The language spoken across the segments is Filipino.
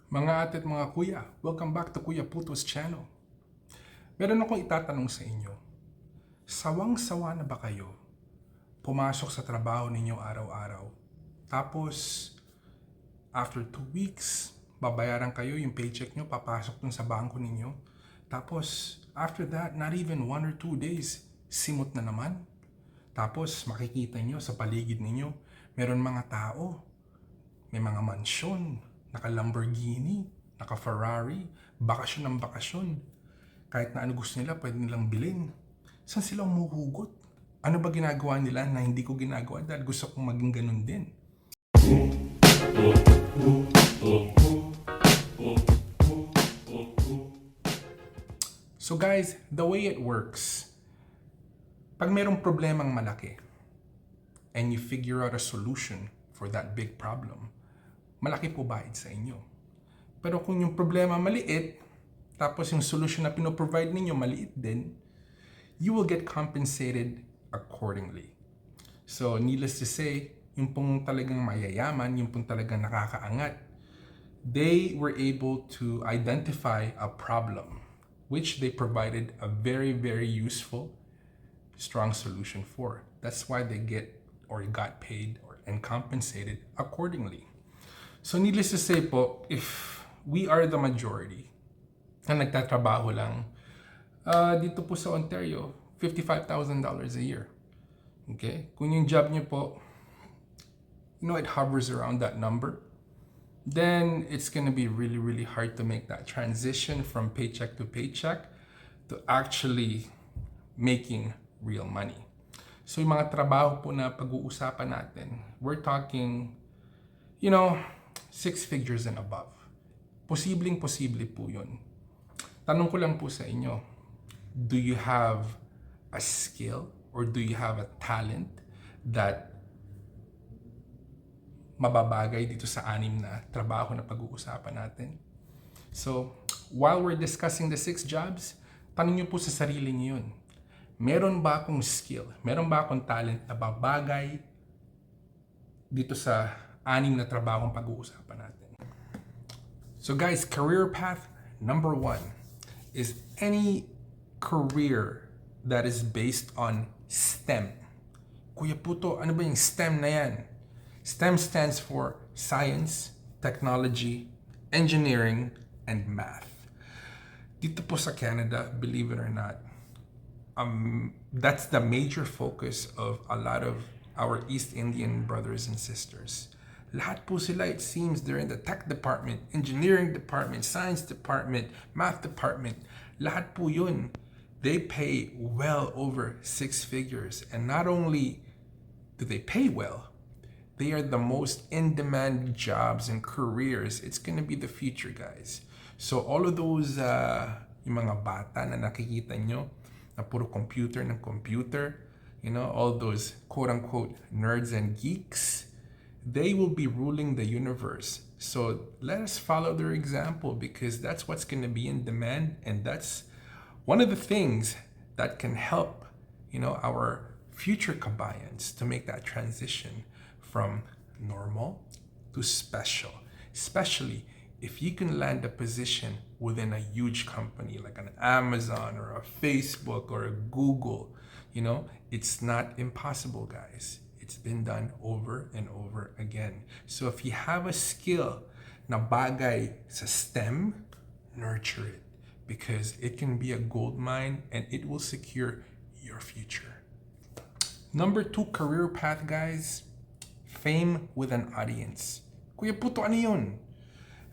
Mga ate at mga kuya, welcome back to Kuya PuTo's channel. Meron akong itatanong sa inyo. Sawang-sawa na ba kayo pumasok sa trabaho ninyo araw-araw? Tapos, after 2 weeks, babayaran kayo yung paycheck nyo, papasok dun sa bangko ninyo. Tapos, after that, not even 1 or 2 days, simot na naman. Tapos, makikita nyo sa paligid ninyo, meron mga tao, may mga mansyon, naka-Lamborghini, naka-Ferrari, bakasyon ng bakasyon. Kahit na ano gusto nila, pwede nilang bilhin. Saan sila umuhugot? Ano ba ginagawa nila na hindi ko ginagawa dahil gusto kong maging ganun din? So guys, the way it works, pag merong problemang malaki, and you figure out a solution for that big problem, malaki po bayad sa inyo. Pero kung yung problema maliit, tapos yung solution na pinoprovide ninyo maliit din, you will get compensated accordingly. So, needless to say, yung pong talagang mayayaman, yung pong talagang nakakaangat, they were able to identify a problem, which they provided a very, very useful, strong solution for. That's why they get or got paid and compensated accordingly. So needless to say po, if we are the majority na nagtatrabaho lang dito po sa Ontario, $55,000 a year. Okay? Kung yung job niyo po, it hovers around that number, then it's gonna be really, really hard to make that transition from paycheck to paycheck to actually making real money. So yung mga trabaho po na pag-uusapan natin, we're talking, 6 figures and above. Posible po yun. Tanong ko lang po sa inyo, do you have a skill or do you have a talent that mababagay dito sa 6 na trabaho na pag-uusapan natin? So, while we're discussing the 6 jobs, tanong niyo po sa sarili niyo yun. Meron ba akong skill? Meron ba akong talent na babagay dito sa 6 na trabahong pag-uusapan natin? So guys, career path number 1 is any career that is based on STEM. Kuya Puto, ano ba yung STEM na yan? STEM stands for Science, Technology, Engineering, and Math. Dito po sa Canada, believe it or not, that's the major focus of a lot of our East Indian brothers and sisters. Lahat po sila, it seems, they're in the tech department, engineering department, science department, math department. Lahat po yun. They pay well over 6 figures. And not only do they pay well, they are the most in-demand jobs and careers. It's gonna be the future, guys. So all of those, yung mga bata na nakikita nyo, na puro computer ng computer, all those quote-unquote nerds and geeks, they will be ruling the universe. So let us follow their example because that's what's going to be in demand, and that's one of the things that can help, our future kabayans to make that transition from normal to special, especially if you can land a position within a huge company like an Amazon or a Facebook or a Google. It's not impossible, guys. It's been done over and over again. So if you have a skill na bagay sa STEM, nurture it because it can be a gold mine and it will secure your future. Number 2 career path, guys, fame with an audience. Kuya Puto, ano yun?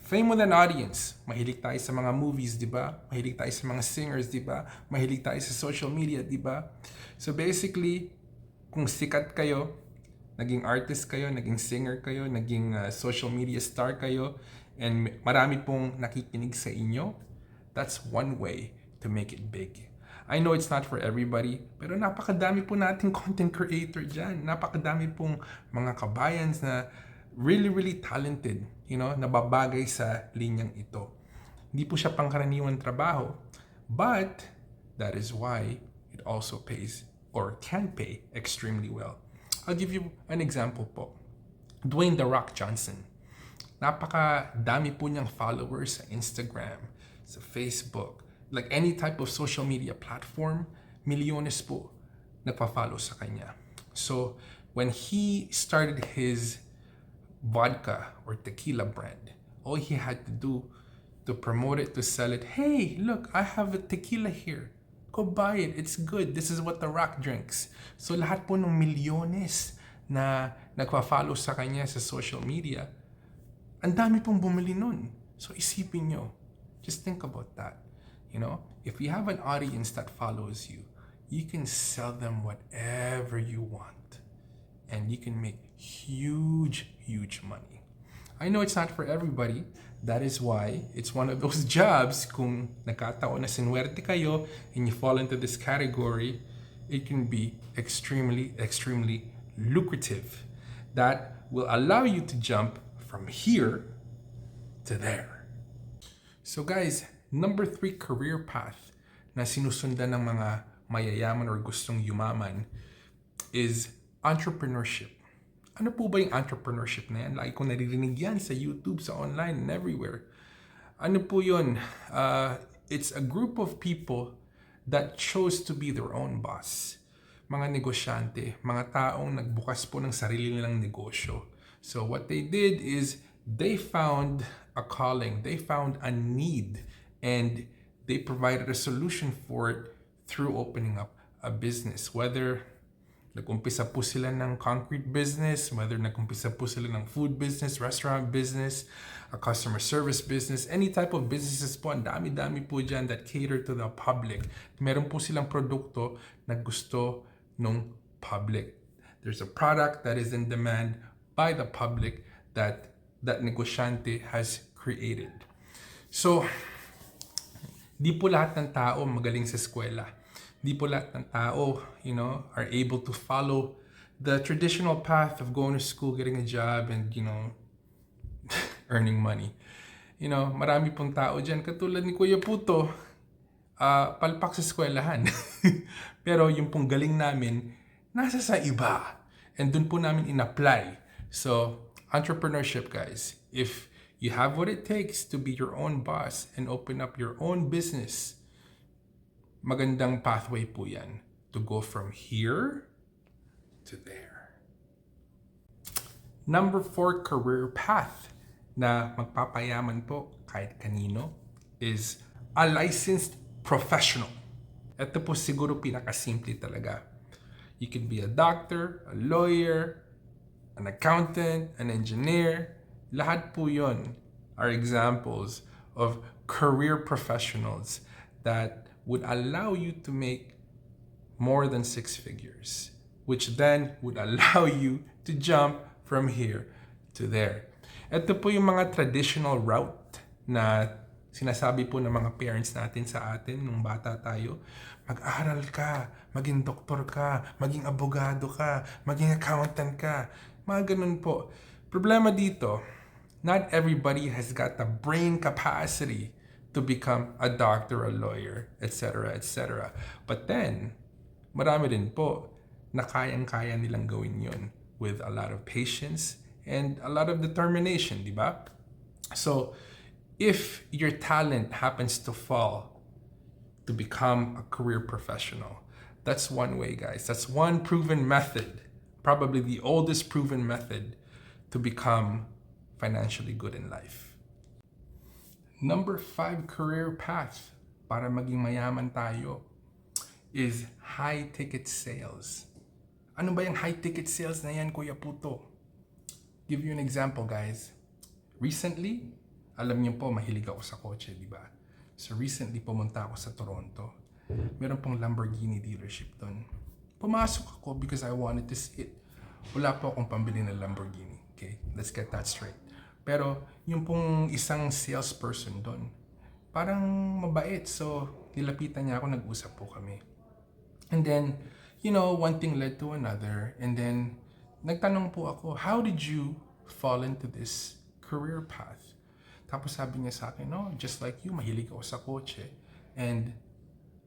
Fame with an audience. Mahilig tayo sa mga movies, di ba? Mahilig tayo sa mga singers, di ba? Mahilig tayo sa social media, di ba? So basically, kung sikat kayo, naging artist kayo, naging singer kayo, naging social media star kayo, and marami pong nakikinig sa inyo, that's one way to make it big. I know it's not for everybody, pero napakadami po nating content creator dyan. Napakadami pong mga kabayans na really, really talented, na babagay sa linyang ito. Hindi po siya pangkaraniwang trabaho, but that is why it also pays or can pay extremely well. I'll give you an example po. Dwayne "The Rock" Johnson. Napakadami po niyang followers sa Instagram, sa Facebook, like any type of social media platform, milyones po nagpa-follow sa kanya. So, when he started his vodka or tequila brand, all he had to do to promote it, to sell it, hey, look, I have a tequila here. Go buy it. It's good. This is what The Rock drinks. So lahat po ng milyones na nagpa-follow sa kanya sa social media, ang dami pong bumili nun. So isipin nyo, just think about that. You know, if you have an audience that follows you, you can sell them whatever you want. And you can make huge, huge money. I know it's not for everybody. That is why it's one of those jobs, kung nagkataon na sinuwerte kayo and you fall into this category, it can be extremely, extremely lucrative. That will allow you to jump from here to there. So guys, number 3 career path na sinusundan ng mga mayayaman or gustong yumaman is entrepreneurship. Ano po ba yung entrepreneurship na yan? Lagi kong naririnig yan sa YouTube, sa online, and everywhere. Ano po yun? It's a group of people that chose to be their own boss. Mga negosyante, mga taong nagbukas po ng sarili nilang negosyo. So what they did is they found a calling, they found a need, and they provided a solution for it through opening up a business. Whether nag-umpisa po sila ng concrete business, whether nag-umpisa po sila ng food business, restaurant business, a customer service business, any type of businesses po, ang dami-dami po dyan that cater to the public. Meron po silang produkto na gusto ng public. There's a product that is in demand by the public that negosyante has created. So, di po lahat ng tao magaling sa eskwela. Di po lahat ng tao, are able to follow the traditional path of going to school, getting a job, and, earning money. Marami pong tao dyan, katulad ni Kuya PuTo, palpak sa eskwelahan. Pero yung pong galing namin, nasa sa iba. And dun po namin in-apply. So, entrepreneurship, guys. If you have what it takes to be your own boss and open up your own business, magandang pathway po yan to go from here to there. Number 4 career path na magpapayaman po kahit kanino is a licensed professional. Ito po siguro pinakasimple talaga. You can be a doctor, a lawyer, an accountant, an engineer. Lahat po yon are examples of career professionals that would allow you to make more than 6 figures, which then would allow you to jump from here to there. Ito po yung mga traditional route na sinasabi po ng mga parents natin sa atin nung bata tayo. Mag-aral ka, maging doktor ka, maging abogado ka, maging accountant ka. Mga ganun po. Problema dito, not everybody has got the brain capacity to become a doctor, a lawyer, etc., etc. But then, marami din po na kayang-kaya nilang gawin yun with a lot of patience and a lot of determination, di ba? So, if your talent happens to fall to become a career professional, that's one way, guys. That's one proven method, probably the oldest proven method to become financially good in life. Number 5 career path para maging mayaman tayo is high-ticket sales. Ano ba yung high-ticket sales na yan, Kuya PuTo? Give you an example, guys. Recently, alam niyo po, mahilig ako sa kotse, di ba? So recently, pumunta ako sa Toronto. Meron pong Lamborghini dealership doon. Pumasok ako because I wanted to see it. Wala po akong pambili ng Lamborghini. Okay? Let's get that straight. Pero yung pong isang salesperson doon, parang mabait. So, nilapitan niya ako, nag-usap po kami. And then, one thing led to another. And then, nagtanong po ako, how did you fall into this career path? Tapos sabi niya sa akin, no, just like you, mahilig ako sa kotse. And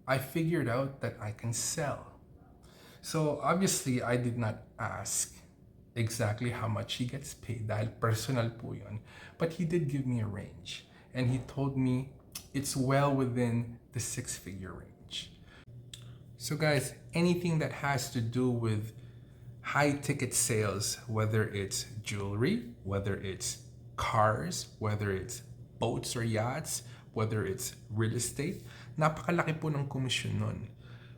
I figured out that I can sell. So, obviously, I did not ask exactly how much he gets paid dahil personal po yun. But he did give me a range. And he told me it's well within the 6-figure range. So guys, anything that has to do with high ticket sales, whether it's jewelry, whether it's cars, whether it's boats or yachts, whether it's real estate, napakalaki po ng komisyon nun.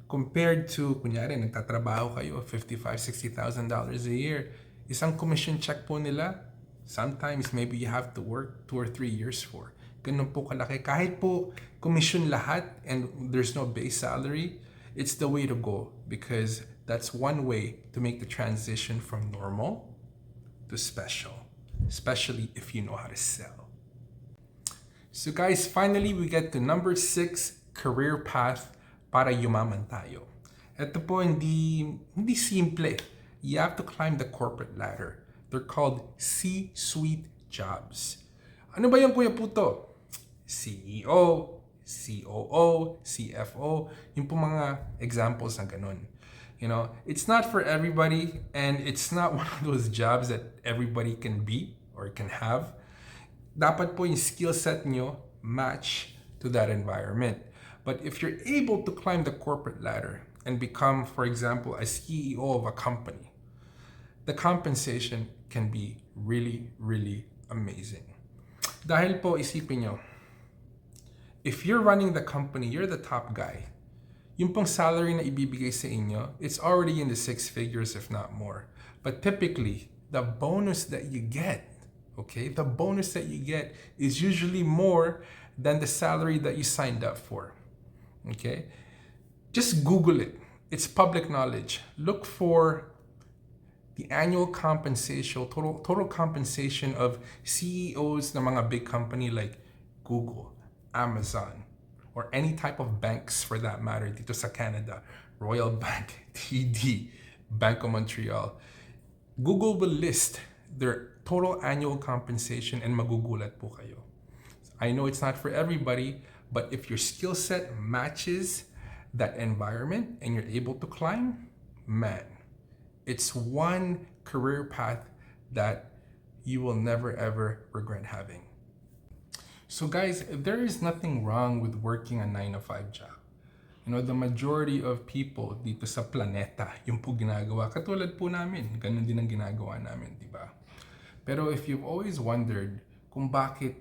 Compared to, kunyari, nagtatrabaho kayo, $55,000, $60,000 a year, isang commission check po nila, sometimes maybe you have to work 2 or 3 years for. Ganun po kalaki. Kahit po commission lahat and there's no base salary, it's the way to go because that's one way to make the transition from normal to special, especially if you know how to sell. So guys, finally we get to number 6, career path para yumaman tayo. Ito po hindi simple. You have to climb the corporate ladder. They're called C-suite jobs. Ano ba yung Kuya Puto? CEO, COO, CFO, yung po mga examples na ganun. You know, it's not for everybody and it's not one of those jobs that everybody can be or can have. Dapat po yung skill set nyo match to that environment. But if you're able to climb the corporate ladder and become, for example, a CEO of a company, the compensation can be really, really amazing. Dahil po, isipin nyo, if you're running the company, you're the top guy, yung pong salary na ibibigay sa inyo, it's already in the 6 figures if not more. But typically, the bonus that you get, okay, the bonus that you get is usually more than the salary that you signed up for. Okay? Just Google it. It's public knowledge. Look for the annual compensation, total compensation of CEOs ng mga big company like Google, Amazon, or any type of banks for that matter dito sa Canada, Royal Bank, TD, Bank of Montreal. Google will list their total annual compensation and magugulat po kayo. I know it's not for everybody, but if your skill set matches that environment and you're able to climb, man, it's one career path that you will never ever regret having. So guys, there is nothing wrong with working a 9-to-5 job. You know, the majority of people dito sa planeta, yung po ginagawa, katulad po namin, ganun din ang ginagawa namin, di ba? Pero if you've always wondered kung bakit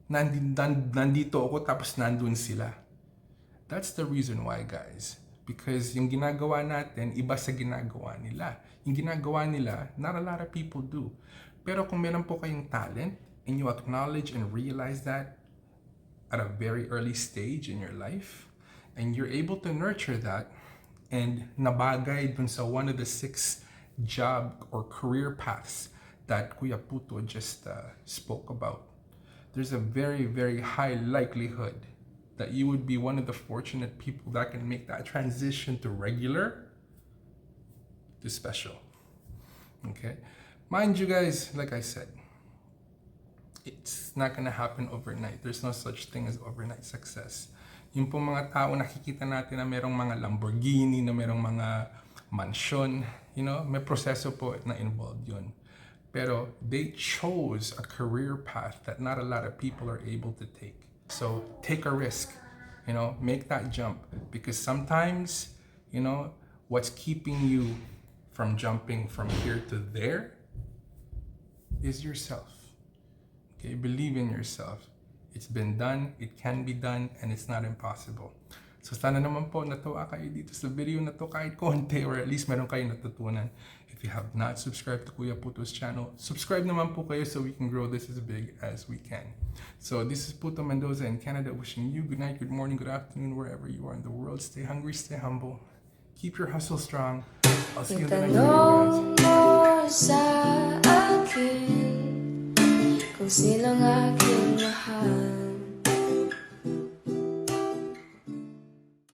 nandito ako tapos nandun sila, that's the reason why, guys. Because yung ginagawa natin, iba sa ginagawa nila. Yung ginagawa nila, not a lot of people do. Pero kung meron po kayong talent, and you acknowledge and realize that at a very early stage in your life, and you're able to nurture that, and nabagay dun sa one of the 6 job or career paths that Kuya Puto just spoke about, there's a very, very high likelihood that you would be one of the fortunate people that can make that transition to regular to special. Okay? Mind you guys, like I said, it's not gonna happen overnight. There's no such thing as overnight success. Yung po mga tao nakikita natin na merong mga Lamborghini, na merong mga mansion, you know, may proseso po na involved yun. Pero they chose a career path that not a lot of people are able to take. So take a risk, you know, make that jump. Because sometimes, you know, what's keeping you from jumping from here to there is yourself. Okay, believe in yourself. It's been done, it can be done, and it's not impossible. So sana naman po natuwa kayo dito sa video na to kahit konti or at least meron kayong natutunan. If you have not subscribed to Kuya Puto's channel, subscribe naman po kayo so we can grow this as big as we can. So this is Puto Mendoza in Canada wishing you good night, good morning, good afternoon, wherever you are in the world. Stay hungry, stay humble. Keep your hustle strong. I'll see you in the next video, guys. Sa akin kung sinong aking mahal.